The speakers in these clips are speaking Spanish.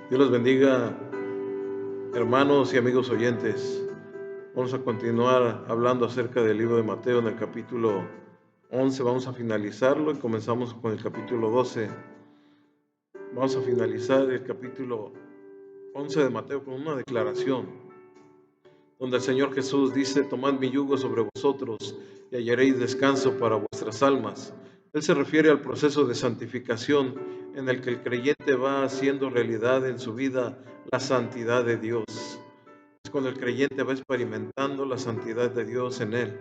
Dios los bendiga, hermanos y amigos oyentes. Vamos a continuar hablando acerca del libro de Mateo en el capítulo 11. Vamos a finalizarlo y comenzamos con el capítulo 12. Vamos a finalizar el capítulo 11 de Mateo con una declaración, donde el Señor Jesús dice: tomad mi yugo sobre vosotros y hallaréis descanso para vuestras almas. Él se refiere al proceso de santificación en el que el creyente va haciendo realidad en su vida la santidad de Dios. Es cuando el creyente va experimentando la santidad de Dios en él.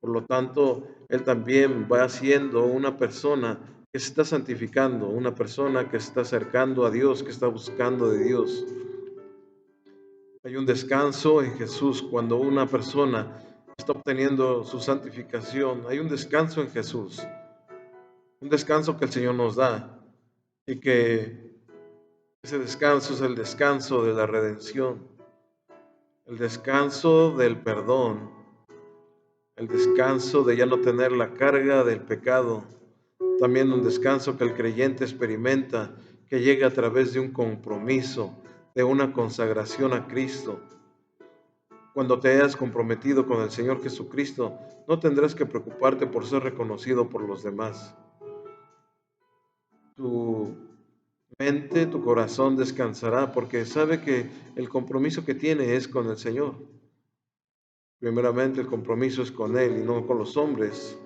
Por lo tanto, él también va siendo una persona que se está santificando, una persona que se está acercando a Dios, que está buscando de Dios. Hay un descanso en Jesús cuando una persona está obteniendo su santificación. Hay un descanso en Jesús, un descanso que el Señor nos da, y que ese descanso es el descanso de la redención, el descanso del perdón, el descanso de ya no tener la carga del pecado. También un descanso que el creyente experimenta, que llega a través de un compromiso, de una consagración a Cristo. Cuando te hayas comprometido con el Señor Jesucristo, no tendrás que preocuparte por ser reconocido por los demás. Tu mente, tu corazón descansará porque sabe que el compromiso que tiene es con el Señor. Primeramente, el compromiso es con Él y no con los hombres.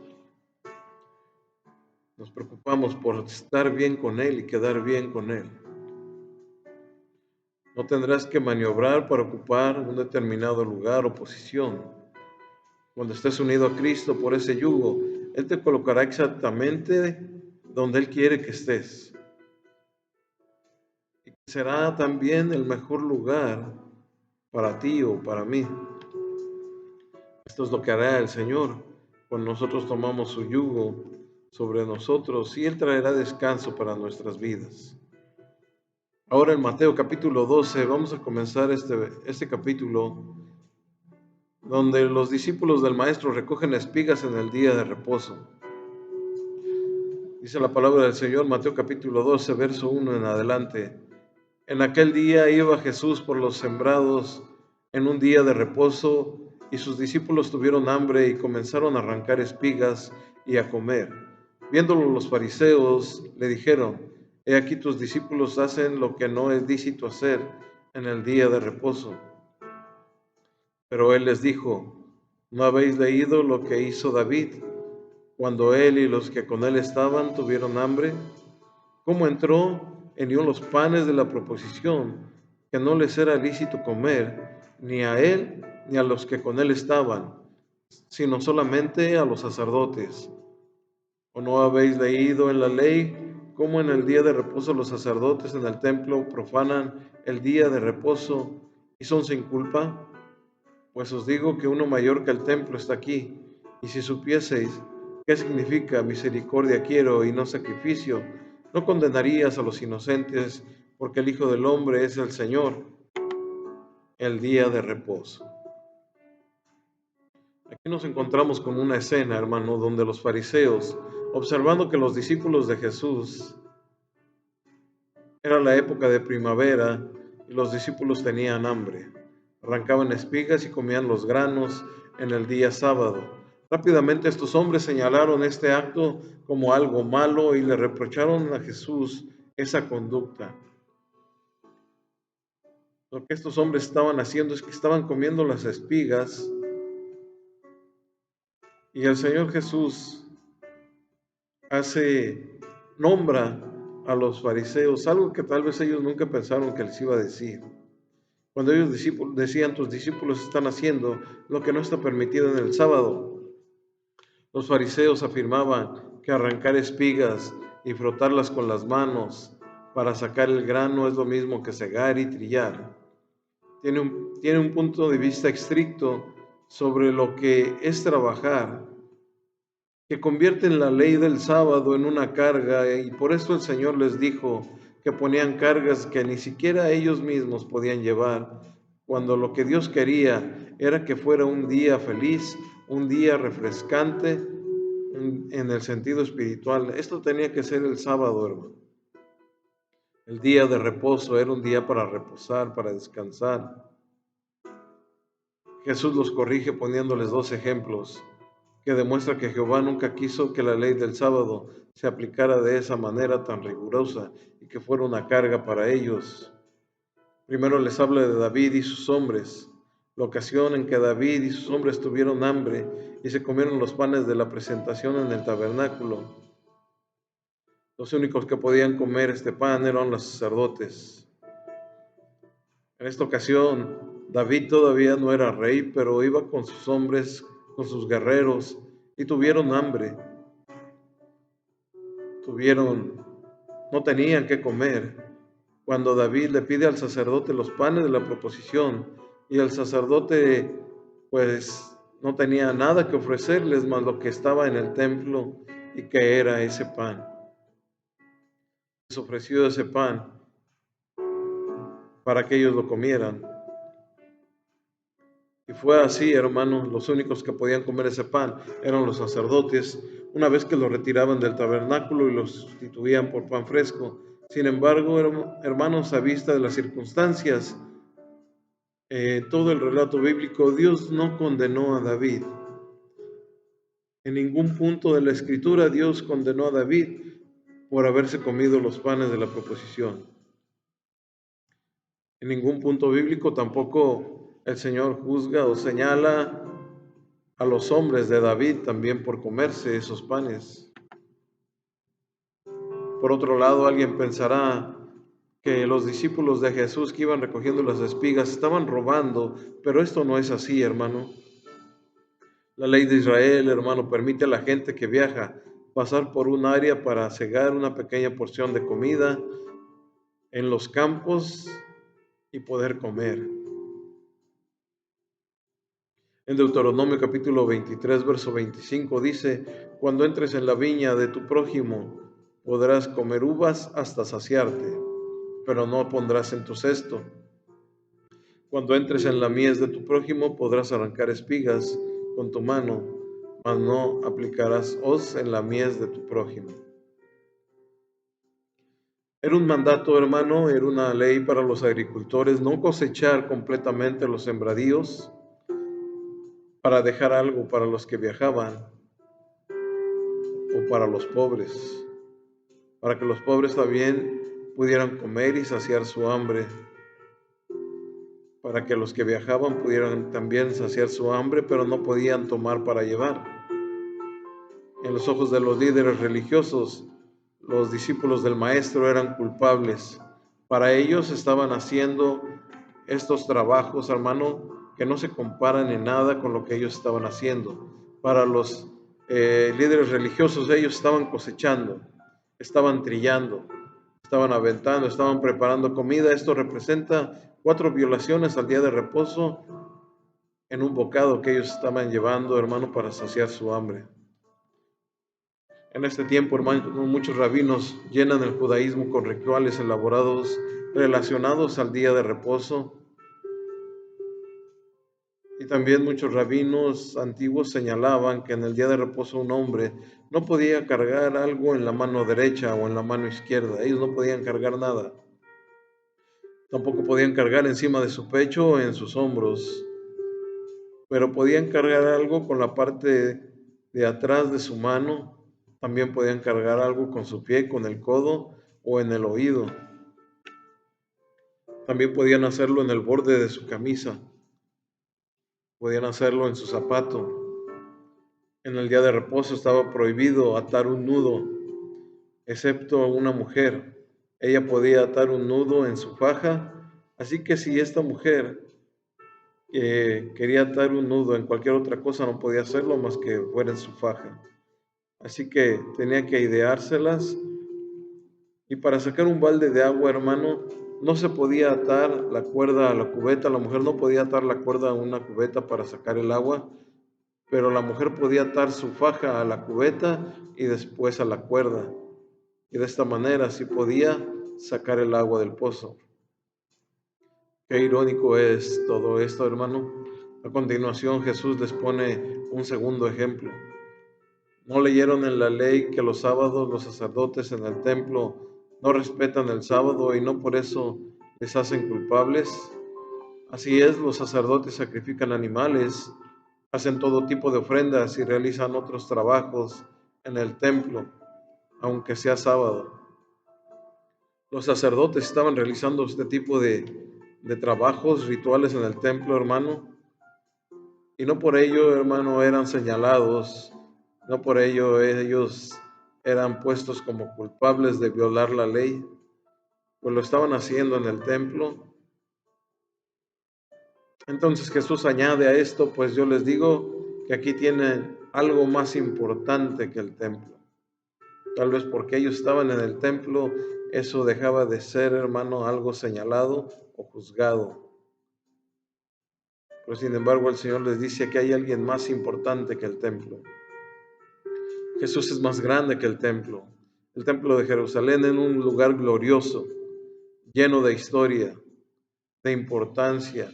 Nos preocupamos por estar bien con Él y quedar bien con Él. No tendrás que maniobrar para ocupar un determinado lugar o posición. Cuando estés unido a Cristo por ese yugo, Él te colocará exactamente donde Él quiere que estés. Y será también el mejor lugar para ti o para mí. Esto es lo que hará el Señor cuando nosotros tomamos su yugo sobre nosotros, y Él traerá descanso para nuestras vidas. Ahora en Mateo capítulo 12 vamos a comenzar este capítulo donde los discípulos del Maestro recogen espigas en el día de reposo. Dice la palabra del Señor, Mateo capítulo 12, verso 1 en adelante. En aquel día iba Jesús por los sembrados en un día de reposo, y sus discípulos tuvieron hambre y comenzaron a arrancar espigas y a comer. Viéndolo los fariseos, le dijeron: he aquí tus discípulos hacen lo que no es lícito hacer en el día de reposo. Pero él les dijo: ¿no habéis leído lo que hizo David cuando él y los que con él estaban tuvieron hambre? ¿Cómo entró en los panes de la proposición, que no les era lícito comer, ni a él ni a los que con él estaban, sino solamente a los sacerdotes? ¿O no habéis leído en la ley cómo en el día de reposo los sacerdotes en el templo profanan el día de reposo y son sin culpa? Pues os digo que uno mayor que el templo está aquí. Y si supieseis qué significa misericordia quiero y no sacrificio, no condenarías a los inocentes, porque el Hijo del Hombre es el Señor, el día de reposo. Aquí nos encontramos con una escena, hermano, donde los fariseos, observando que los discípulos de Jesús, era la época de primavera y los discípulos tenían hambre, arrancaban espigas y comían los granos en el día sábado. Rápidamente estos hombres señalaron este acto como algo malo y le reprocharon a Jesús esa conducta. Lo que estos hombres estaban haciendo es que estaban comiendo las espigas, y el Señor Jesús nombra a los fariseos algo que tal vez ellos nunca pensaron que les iba a decir. Cuando ellos decían: tus discípulos están haciendo lo que no está permitido en el sábado, los fariseos afirmaban que arrancar espigas y frotarlas con las manos para sacar el grano es lo mismo que segar y trillar. Tiene un punto de vista estricto sobre lo que es trabajar, que convierten la ley del sábado en una carga, y por eso el Señor les dijo que ponían cargas que ni siquiera ellos mismos podían llevar, cuando lo que Dios quería era que fuera un día feliz, un día refrescante en el sentido espiritual. Esto tenía que ser el sábado, hermano. El día de reposo era un día para reposar, para descansar. Jesús los corrige poniéndoles dos ejemplos que demuestra que Jehová nunca quiso que la ley del sábado se aplicara de esa manera tan rigurosa y que fuera una carga para ellos. Primero les habla de David y sus hombres, la ocasión en que David y sus hombres tuvieron hambre y se comieron los panes de la presentación en el tabernáculo. Los únicos que podían comer este pan eran los sacerdotes. En esta ocasión, David todavía no era rey, pero iba con sus hombres, con sus guerreros, y tuvieron hambre. No tenían que comer. Cuando David le pide al sacerdote los panes de la proposición, y el sacerdote pues no tenía nada que ofrecerles más lo que estaba en el templo y que era ese pan. Les ofreció ese pan para que ellos lo comieran. Y fue así, hermanos, los únicos que podían comer ese pan eran los sacerdotes, una vez que lo retiraban del tabernáculo y lo sustituían por pan fresco. Sin embargo, hermanos, a vista de las circunstancias, todo el relato bíblico, Dios no condenó a David. En ningún punto de la escritura Dios condenó a David por haberse comido los panes de la proposición. En ningún punto bíblico tampoco el Señor juzga o señala a los hombres de David también por comerse esos panes. Por otro lado, alguien pensará que los discípulos de Jesús que iban recogiendo las espigas estaban robando, pero esto no es así, hermano. La ley de Israel, hermano, permite a la gente que viaja pasar por un área para cegar una pequeña porción de comida en los campos y poder comer. En Deuteronomio capítulo 23, verso 25 dice, cuando entres en la viña de tu prójimo, podrás comer uvas hasta saciarte, pero no pondrás en tu cesto. Cuando entres en la mies de tu prójimo, podrás arrancar espigas con tu mano, mas no aplicarás hoz en la mies de tu prójimo. Era un mandato, hermano, era una ley para los agricultores no cosechar completamente los sembradíos para dejar algo para los que viajaban o para los pobres, para que los pobres también pudieran comer y saciar su hambre, para que los que viajaban pudieran también saciar su hambre, pero no podían tomar para llevar. En los ojos de los líderes religiosos, los discípulos del maestro eran culpables. Para ellos estaban haciendo estos trabajos, hermano, que no se comparan en nada con lo que ellos estaban haciendo. Para los líderes religiosos, ellos estaban cosechando, estaban trillando, estaban aventando, estaban preparando comida. Esto representa 4 violaciones al día de reposo en un bocado que ellos estaban llevando, hermano, para saciar su hambre. En este tiempo, hermano, muchos rabinos llenan el judaísmo con rituales elaborados relacionados al día de reposo. Y también muchos rabinos antiguos señalaban que en el día de reposo un hombre no podía cargar algo en la mano derecha o en la mano izquierda. Ellos no podían cargar nada. Tampoco podían cargar encima de su pecho o en sus hombros, pero podían cargar algo con la parte de atrás de su mano. También podían cargar algo con su pie, con el codo o en el oído. También podían hacerlo en el borde de su camisa. Podían hacerlo en su zapato. En el día de reposo estaba prohibido atar un nudo, excepto a una mujer. Ella podía atar un nudo en su faja, así que si esta mujer quería atar un nudo en cualquier otra cosa, no podía hacerlo más que fuera en su faja. Así que tenía que ideárselas. Y para sacar un balde de agua, hermano, no se podía atar la cuerda a la cubeta. La mujer no podía atar la cuerda a una cubeta para sacar el agua, pero la mujer podía atar su faja a la cubeta y después a la cuerda. Y de esta manera sí podía sacar el agua del pozo. Qué irónico es todo esto, hermano. A continuación Jesús les pone un segundo ejemplo. ¿No leyeron en la ley que los sábados los sacerdotes en el templo no respetan el sábado y no por eso les hacen culpables. Así es, los sacerdotes sacrifican animales, hacen todo tipo de ofrendas y realizan otros trabajos en el templo, aunque sea sábado. Los sacerdotes estaban realizando este tipo de trabajos rituales en el templo, hermano, y no por ello, hermano, eran señalados, no por ello ellos eran puestos como culpables de violar la ley, pues lo estaban haciendo en el templo. Entonces Jesús añade a esto, pues yo les digo que aquí tienen algo más importante que el templo. Tal vez porque ellos estaban en el templo, eso dejaba de ser, hermano, algo señalado o juzgado. Pero sin embargo el Señor les dice que hay alguien más importante que el templo. Jesús es más grande que el templo. El templo de Jerusalén es un lugar glorioso, lleno de historia, de importancia,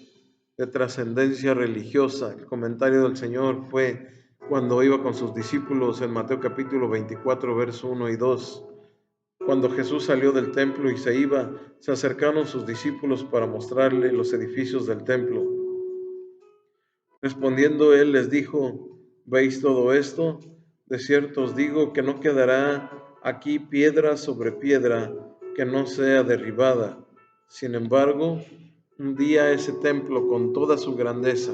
de trascendencia religiosa. El comentario del Señor fue cuando iba con sus discípulos en Mateo capítulo 24, verso 1 y 2. Cuando Jesús salió del templo y se iba, se acercaron sus discípulos para mostrarle los edificios del templo. Respondiendo él les dijo: ¿veis todo esto? De cierto os digo que no quedará aquí piedra sobre piedra que no sea derribada. Sin embargo, un día ese templo con toda su grandeza,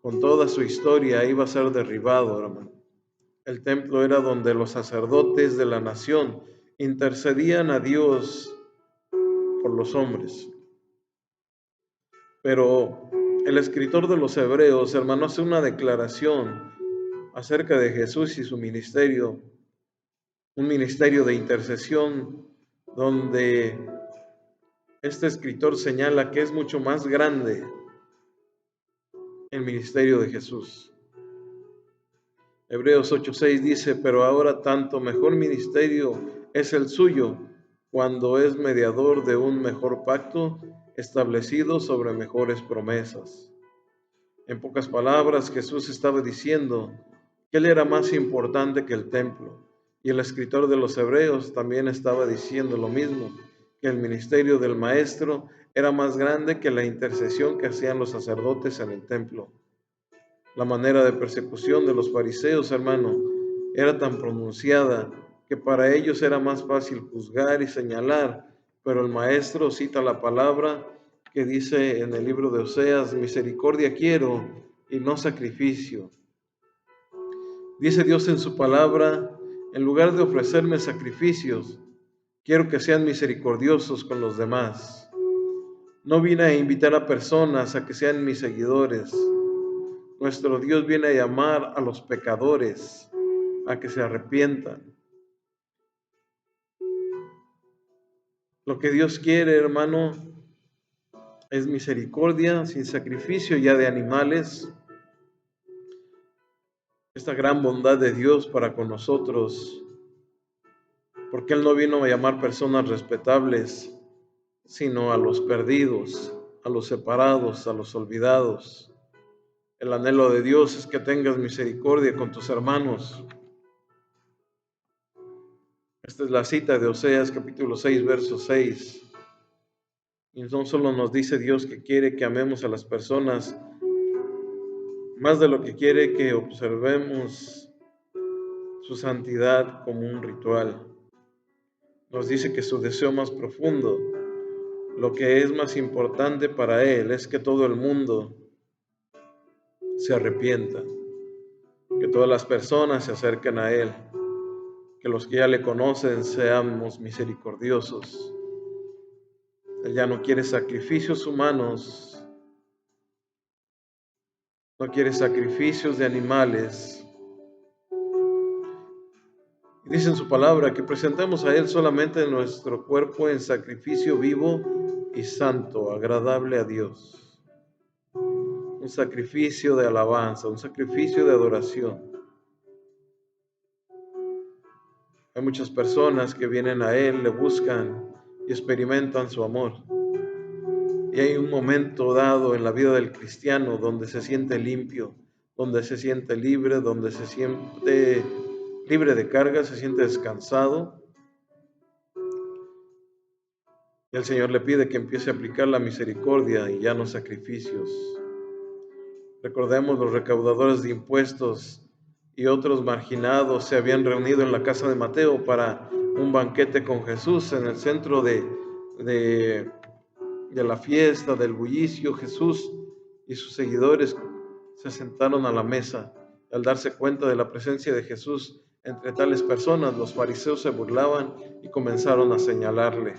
con toda su historia, iba a ser derribado, hermano. El templo era donde los sacerdotes de la nación intercedían a Dios por los hombres. Pero el escritor de los Hebreos, hermano, hace una declaración acerca de Jesús y su ministerio, un ministerio de intercesión, donde este escritor señala que es mucho más grande el ministerio de Jesús. Hebreos 8:6 dice: pero ahora tanto mejor ministerio es el suyo, cuando es mediador de un mejor pacto establecido sobre mejores promesas. En pocas palabras, Jesús estaba diciendo que él era más importante que el templo. Y el escritor de los Hebreos también estaba diciendo lo mismo, que el ministerio del Maestro era más grande que la intercesión que hacían los sacerdotes en el templo. La manera de persecución de los fariseos, hermano, era tan pronunciada que para ellos era más fácil juzgar y señalar, pero el Maestro cita la palabra que dice en el libro de Oseas: misericordia quiero y no sacrificio. Dice Dios en su palabra: en lugar de ofrecerme sacrificios, quiero que sean misericordiosos con los demás. No vine a invitar a personas a que sean mis seguidores. Nuestro Dios viene a llamar a los pecadores a que se arrepientan. Lo que Dios quiere, hermano, es misericordia sin sacrificio ya de animales. Esta gran bondad de Dios para con nosotros, porque Él no vino a llamar personas respetables, sino a los perdidos, a los separados, a los olvidados. El anhelo de Dios es que tengas misericordia con tus hermanos. Esta es la cita de Oseas capítulo 6, verso 6. Y no solo nos dice Dios que quiere que amemos a las personas, más de lo que quiere que observemos su santidad como un ritual. Nos dice que su deseo más profundo, lo que es más importante para Él, es que todo el mundo se arrepienta, que todas las personas se acerquen a Él, que los que ya le conocen seamos misericordiosos. Él ya no quiere sacrificios humanos, no quiere sacrificios de animales. Y dice en su palabra que presentemos a Él solamente nuestro cuerpo en sacrificio vivo y santo, agradable a Dios. Un sacrificio de alabanza, un sacrificio de adoración. Hay muchas personas que vienen a Él, le buscan y experimentan su amor. Y hay un momento dado en la vida del cristiano donde se siente limpio, donde se siente libre, donde se siente libre de carga, se siente descansado. Y el Señor le pide que empiece a aplicar la misericordia y ya no sacrificios. Recordemos, los recaudadores de impuestos y otros marginados se habían reunido en la casa de Mateo para un banquete con Jesús en el centro de la fiesta, del bullicio. Jesús y sus seguidores se sentaron a la mesa. Al darse cuenta de la presencia de Jesús entre tales personas, los fariseos se burlaban y comenzaron a señalarle.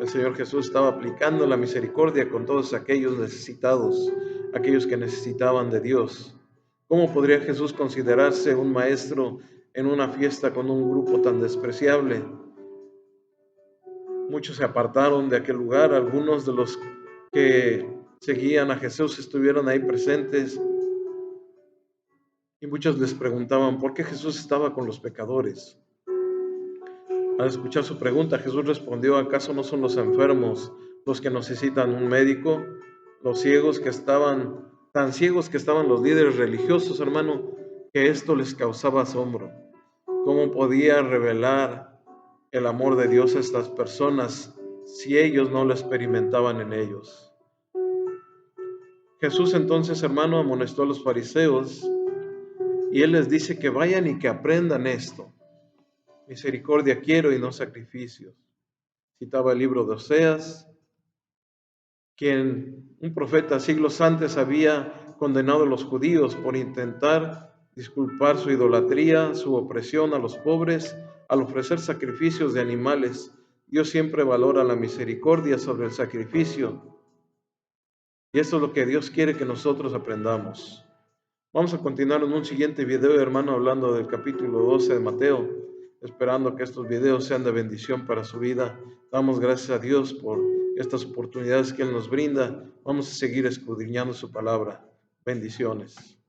El Señor Jesús estaba aplicando la misericordia con todos aquellos necesitados, aquellos que necesitaban de Dios. ¿Cómo podría Jesús considerarse un maestro en una fiesta con un grupo tan despreciable? Muchos se apartaron de aquel lugar, algunos de los que seguían a Jesús estuvieron ahí presentes y muchos les preguntaban por qué Jesús estaba con los pecadores. Al escuchar su pregunta, Jesús respondió: ¿acaso no son los enfermos los que necesitan un médico? Los ciegos que estaban, tan ciegos que estaban los líderes religiosos, hermano, que esto les causaba asombro. ¿Cómo podía revelar el amor de Dios a estas personas si ellos no lo experimentaban en ellos? Jesús entonces, hermano, amonestó a los fariseos y él les dice que vayan y que aprendan esto. Misericordia quiero y no sacrificios. Citaba el libro de Oseas, quien un profeta siglos antes había condenado a los judíos por intentar disculpar su idolatría, su opresión a los pobres, al ofrecer sacrificios de animales. Dios siempre valora la misericordia sobre el sacrificio. Y eso es lo que Dios quiere que nosotros aprendamos. Vamos a continuar en un siguiente video, hermano, hablando del capítulo 12 de Mateo, esperando que estos videos sean de bendición para su vida. Damos gracias a Dios por estas oportunidades que Él nos brinda. Vamos a seguir escudriñando su palabra. Bendiciones.